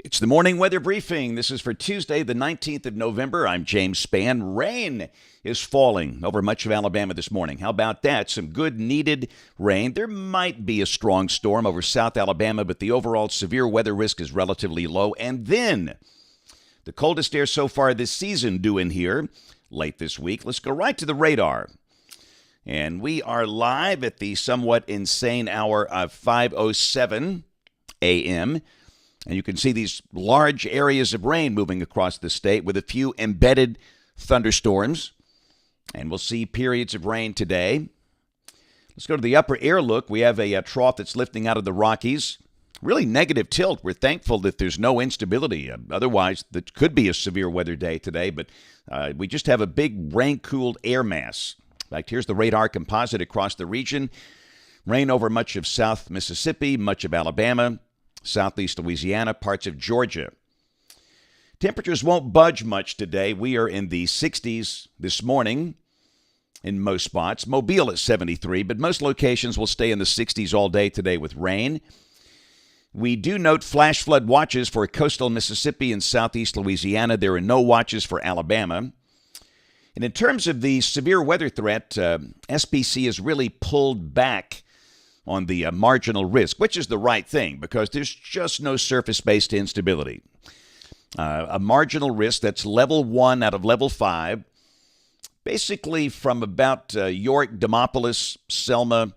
It's the morning weather briefing. This is for Tuesday, the 19th of November. I'm James Spann. Rain is falling over much of Alabama this morning. How about that? Some good needed rain. There might be a strong storm over South Alabama, but the overall severe weather risk is relatively low. And then the coldest air so far this season due in here late this week. Let's go right to the radar. And we are live at the somewhat insane hour of 5:07 a.m., and you can see these large areas of rain moving across the state with a few embedded thunderstorms. And we'll see periods of rain today. Let's go to the upper air look. We have a trough that's lifting out of the Rockies. Really negative tilt. We're thankful that there's no instability. Otherwise, that could be a severe weather day today. But we just have a big rain-cooled air mass. In fact, here's the radar composite across the region. Rain over much of South Mississippi, much of Alabama, southeast Louisiana, parts of Georgia. Temperatures won't budge much today. We are in the 60s this morning in most spots. Mobile at 73, but most locations will stay in the 60s all day today with rain. We do note flash flood watches for coastal Mississippi and southeast Louisiana. There are no watches for Alabama. And in terms of the severe weather threat, SPC has really pulled back on the marginal risk, which is the right thing because there's just no surface-based instability. A marginal risk that's level 1 out of level 5, basically from about York, Demopolis, Selma,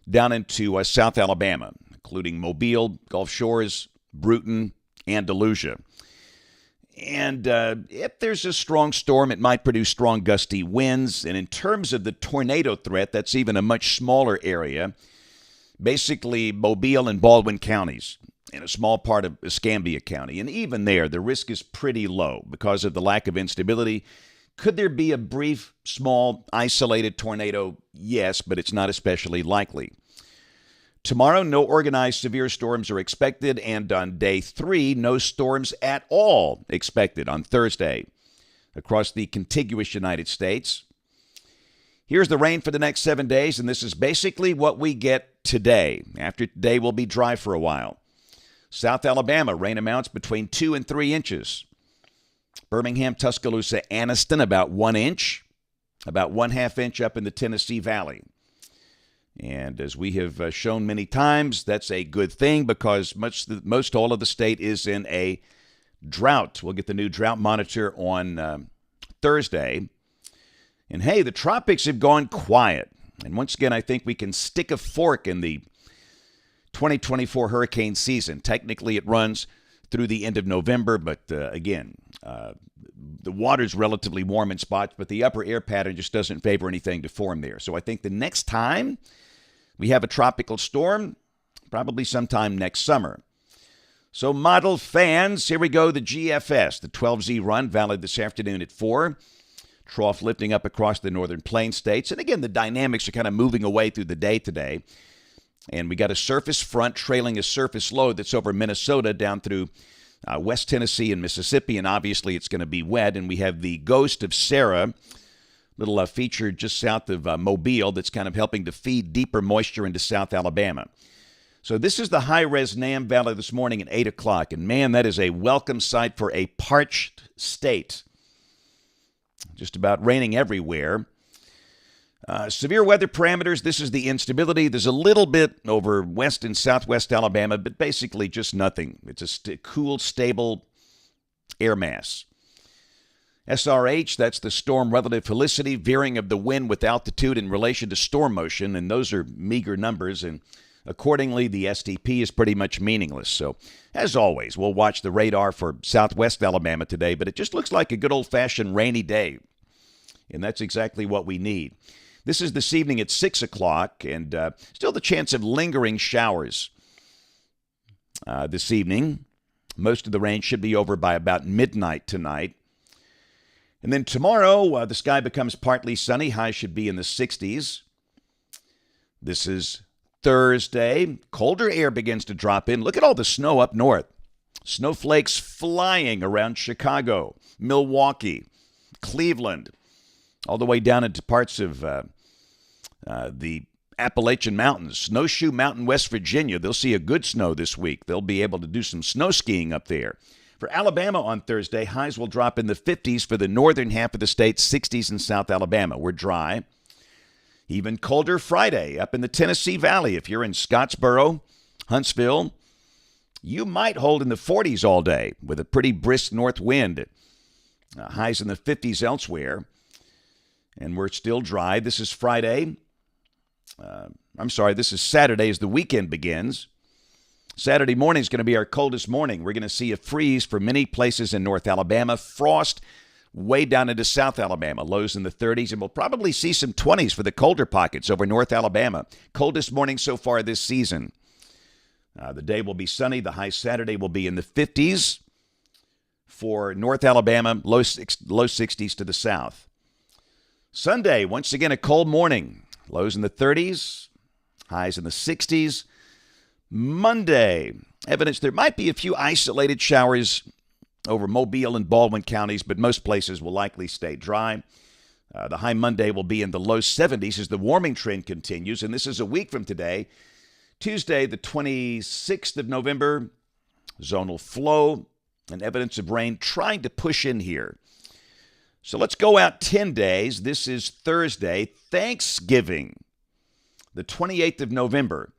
down into South Alabama, including Mobile, Gulf Shores, Bruton, Andalusia. And if there's a strong storm, it might produce strong gusty winds. And in terms of the tornado threat, that's even a much smaller area. Basically, Mobile and Baldwin counties and a small part of Escambia County. And even there, the risk is pretty low because of the lack of instability. Could there be a brief, small, isolated tornado? Yes, but it's not especially likely. Tomorrow, no organized severe storms are expected, and on day 3, no storms at all expected on Thursday across the contiguous United States. Here's the rain for the next 7 days, and this is basically what we get today. After today, we'll be dry for a while. South Alabama, rain amounts between 2 and 3 inches. Birmingham, Tuscaloosa, Anniston, about 1 inch. About 1/2 inch up in the Tennessee Valley. And as we have shown many times, that's a good thing because most all of the state is in a drought. We'll get the new drought monitor on Thursday. And hey, the tropics have gone quiet. And once again, I think we can stick a fork in the 2024 hurricane season. Technically, it runs through the end of November, but again, the water's relatively warm in spots, but the upper air pattern just doesn't favor anything to form there. So I think the next time we have a tropical storm, probably sometime next summer. So model fans, here we go, the GFS, the 12Z run, valid this afternoon at 4. Trough lifting up across the northern plain states. And again, the dynamics are kind of moving away through the day today. And we got a surface front trailing a surface low that's over Minnesota down through West Tennessee and Mississippi. And obviously it's going to be wet. And we have the ghost of Sarah, little feature just south of Mobile that's kind of helping to feed deeper moisture into South Alabama. So this is the high-res NAM Valley this morning at 8 o'clock. And man, that is a welcome sight for a parched state. Just about raining everywhere. Severe weather parameters, this is the instability. There's a little bit over west and southwest Alabama, but basically just nothing. It's a cool, stable air mass. SRH, that's the storm relative helicity, veering of the wind with altitude in relation to storm motion, and those are meager numbers, and accordingly, the STP is pretty much meaningless. So, as always, we'll watch the radar for southwest Alabama today, but it just looks like a good old-fashioned rainy day, and that's exactly what we need. This is this evening at 6 o'clock, and still the chance of lingering showers this evening. Most of the rain should be over by about midnight tonight. And then tomorrow, the sky becomes partly sunny. High should be in the 60s. This is Thursday. Colder air begins to drop in. Look at all the snow up north. Snowflakes flying around Chicago, Milwaukee, Cleveland, all the way down into parts of the Appalachian Mountains. Snowshoe Mountain, West Virginia, they'll see a good snow this week. They'll be able to do some snow skiing up there. For Alabama on Thursday, highs will drop in the 50s for the northern half of the state, 60s in South Alabama. We're dry. Even colder Friday up in the Tennessee Valley. If you're in Scottsboro, Huntsville, you might hold in the 40s all day with a pretty brisk north wind. Highs in the 50s elsewhere. And we're still dry. This is Friday. This is Saturday as the weekend begins. Saturday morning is going to be our coldest morning. We're going to see a freeze for many places in North Alabama. Frost way down into South Alabama. Lows in the 30s. And we'll probably see some 20s for the colder pockets over North Alabama. Coldest morning so far this season. The day will be sunny. The high Saturday will be in the 50s for North Alabama. Low 60s to the south. Sunday, once again, a cold morning. Lows in the 30s, highs in the 60s. Monday, evidence there might be a few isolated showers over Mobile and Baldwin counties, but most places will likely stay dry. The high Monday will be in the low 70s as the warming trend continues, and this is a week from today. Tuesday, the 26th of November, zonal flow and evidence of rain trying to push in here. So let's go out 10 days. This is Thursday, Thanksgiving, the 28th of November.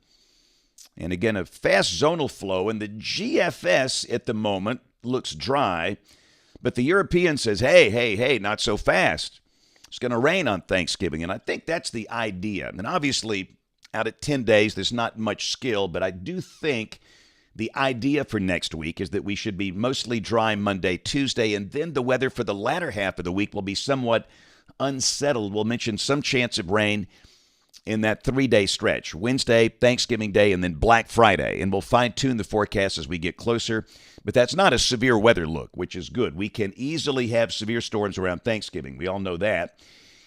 And again, a fast zonal flow, and the GFS at the moment looks dry, but the European says, hey, not so fast. It's going to rain on Thanksgiving, and I think that's the idea. And obviously, out at 10 days, there's not much skill, but I do think the idea for next week is that we should be mostly dry Monday, Tuesday, and then the weather for the latter half of the week will be somewhat unsettled. We'll mention some chance of rain in that 3-day stretch, Wednesday, Thanksgiving Day, and then Black Friday. And we'll fine-tune the forecast as we get closer. But that's not a severe weather look, which is good. We can easily have severe storms around Thanksgiving. We all know that.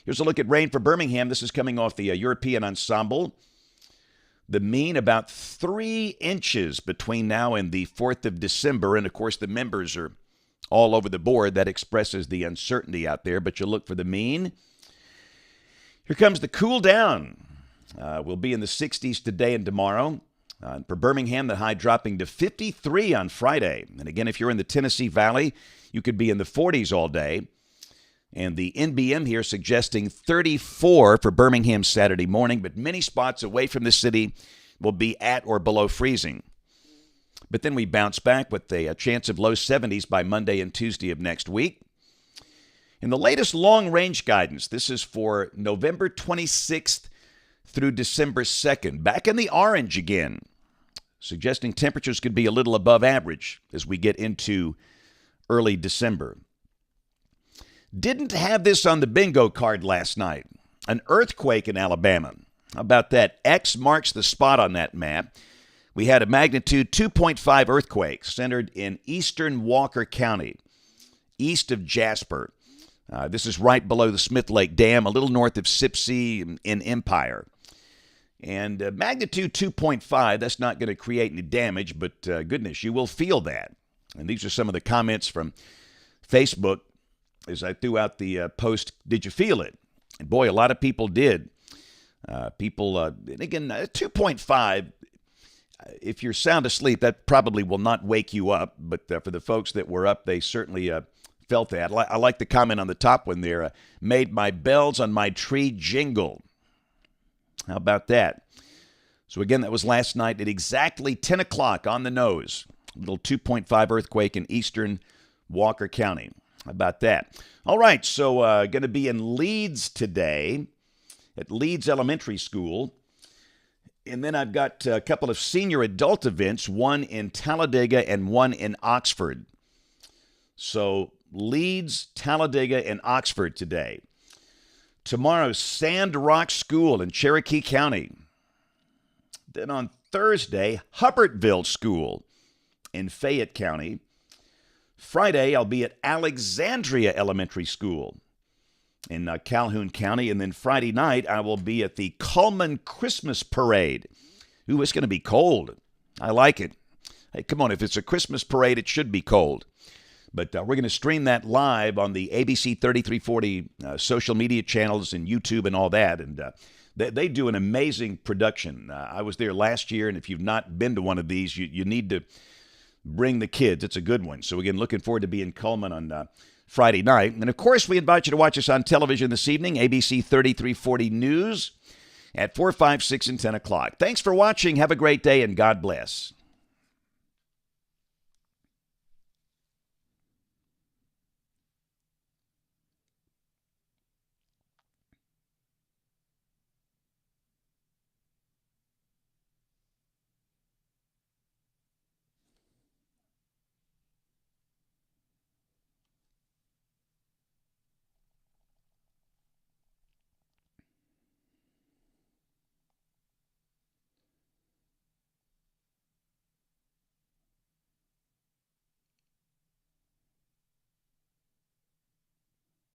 Here's a look at rain for Birmingham. This is coming off the European ensemble. The mean about 3 inches between now and the 4th of December. And, of course, the members are all over the board. That expresses the uncertainty out there. But you look for the mean. Here comes the cool down. We'll be in the 60s today and tomorrow. For Birmingham, the high dropping to 53 on Friday. And, again, if you're in the Tennessee Valley, you could be in the 40s all day. And the NBM here suggesting 34 for Birmingham Saturday morning, but many spots away from the city will be at or below freezing. But then we bounce back with a chance of low 70s by Monday and Tuesday of next week. In the latest long-range guidance, this is for November 26th through December 2nd. Back in the orange again, suggesting temperatures could be a little above average as we get into early December. Didn't have this on the bingo card last night. An earthquake in Alabama. How about that? X marks the spot on that map. We had a magnitude 2.5 earthquake centered in eastern Walker County, east of Jasper. This is right below the Smith Lake Dam, a little north of Sipsey in Empire. And magnitude 2.5, that's not going to create any damage, but goodness, you will feel that. And these are some of the comments from Facebook as I threw out the post, did you feel it? And boy, a lot of people did. And again, 2.5, if you're sound asleep, that probably will not wake you up. But for the folks that were up, they certainly felt that. I like the comment on the top one there, made my bells on my tree jingle. How about that? So again, that was last night at exactly 10 o'clock on the nose. A little 2.5 earthquake in eastern Walker County. How about that? All right, so going to be in Leeds today at Leeds Elementary School. And then I've got a couple of senior adult events, one in Talladega and one in Oxford. So Leeds, Talladega, and Oxford today. Tomorrow, Sand Rock School in Cherokee County. Then on Thursday, Hubbardsville School in Fayette County. Friday, I'll be at Alexandria Elementary School in Calhoun County. And then Friday night, I will be at the Cullman Christmas Parade. Ooh, it's going to be cold. I like it. Hey, come on, if it's a Christmas parade, it should be cold. But we're going to stream that live on the ABC 3340 social media channels and YouTube and all that. And They do an amazing production. I was there last year, and if you've not been to one of these, you need to bring the kids. It's a good one. So again, looking forward to being in Coleman on Friday night. And of course, we invite you to watch us on television this evening, ABC 3340 News at 4, 5, 6, and 10 o'clock. Thanks for watching. Have a great day, and God bless.